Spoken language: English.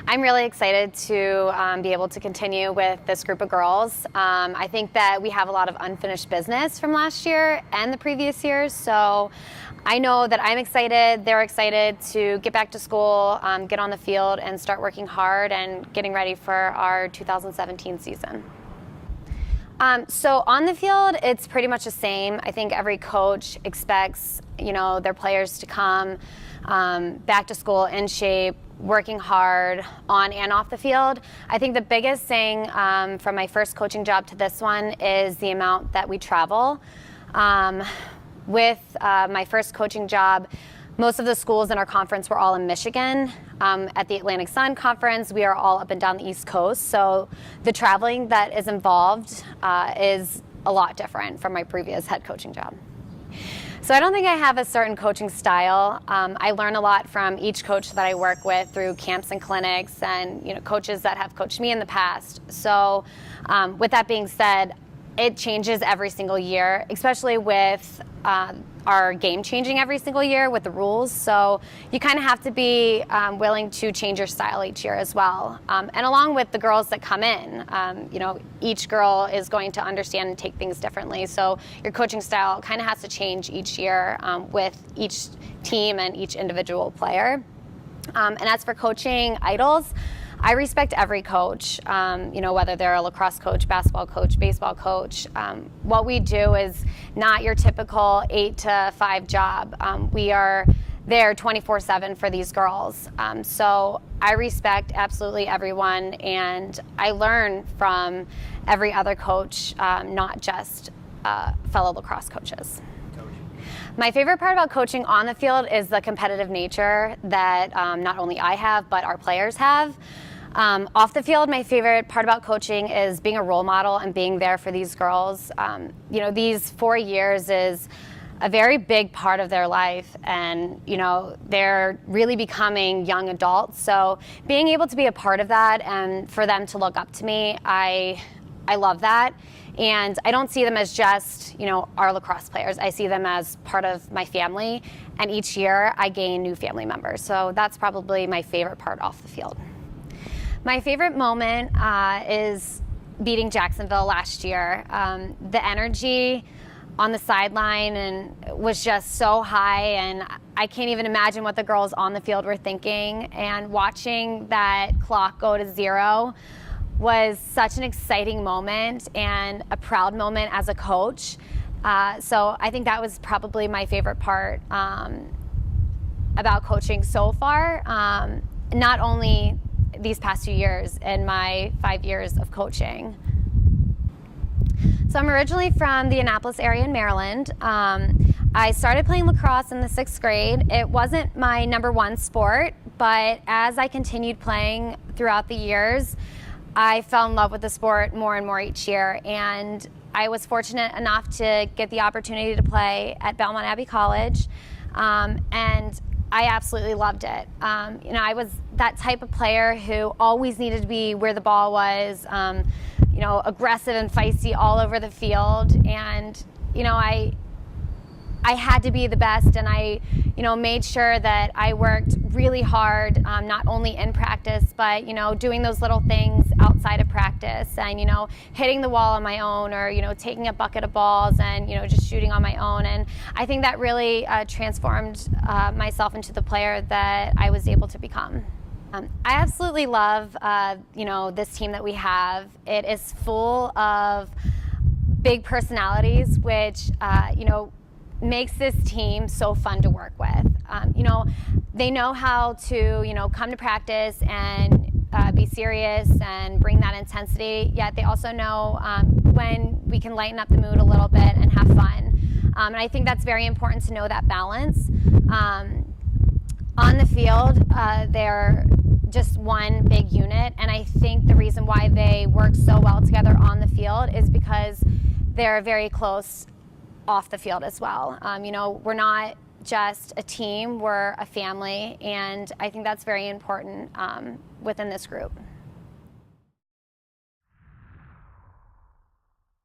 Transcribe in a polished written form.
I'm really excited to be able to continue with this group of girls. I think that we have a lot of unfinished business from last year and the previous years, so I know that I'm excited, they're excited to get back to school, get on the field and start working hard and getting ready for our 2017 season. So on the field, it's pretty much the same. I think every coach expects, their players to come back to school in shape, working hard on and off the field. I think the biggest thing from my first coaching job to this one is the amount that we travel. With my first coaching job, most of the schools in our conference were all in Michigan. At the Atlantic Sun Conference, we are all up and down the East Coast, so the traveling that is involved is a lot different from my previous head coaching job. So I don't think I have a certain coaching style. I learn a lot from each coach that I work with through camps and clinics and coaches that have coached me in the past. So with that being said, it changes every single year, especially with our game changing every single year with the rules. So you kind of have to be willing to change your style each year as well. And along with the girls that come in, each girl is going to understand and take things differently. So your coaching style kind of has to change each year with each team and each individual player. And as for coaching idols, I respect every coach, whether they're a lacrosse coach, basketball coach, baseball coach. What we do is not your typical 8 to 5 job. We are there 24/7 for these girls. So I respect absolutely everyone, and I learn from every other coach, not just fellow lacrosse coaches. My favorite part about coaching on the field is the competitive nature that not only I have, but our players have. Off the field, my favorite part about coaching is being a role model and being there for these girls. These 4 years is a very big part of their life, and they're really becoming young adults. So being able to be a part of that and for them to look up to me, I love that. And I don't see them as just, our lacrosse players. I see them as part of my family, and each year I gain new family members. So that's probably my favorite part off the field. My favorite moment is beating Jacksonville last year. The energy on the sideline was just so high, and I can't even imagine what the girls on the field were thinking. And watching that clock go to 0 was such an exciting moment and a proud moment as a coach. So I think that was probably my favorite part about coaching so far. Not only these past 2 years in my 5 years of coaching. So I'm originally from the Annapolis area in Maryland. I started playing lacrosse in the 6th grade. It wasn't my number one sport, but as I continued playing throughout the years, I fell in love with the sport more and more each year. And I was fortunate enough to get the opportunity to play at Belmont Abbey College. And I absolutely loved it. I was that type of player who always needed to be where the ball was, aggressive and feisty all over the field. And, I had to be the best, and I, made sure that I worked really hard, not only in practice, but, doing those little things outside of practice and, hitting the wall on my own or, taking a bucket of balls and, just shooting on my own. And I think that really transformed myself into the player that I was able to become. I absolutely love, this team that we have. It is full of big personalities, which, makes this team so fun to work with. They know how to, come to practice and be serious and bring that intensity, yet they also know when we can lighten up the mood a little bit and have fun. And I think that's very important to know that balance. On the field, they're just one big unit, and I think the reason why they work so well together on the field is because they're very close off the field as well. We're not just a team, we're a family, and I think that's very important within this group.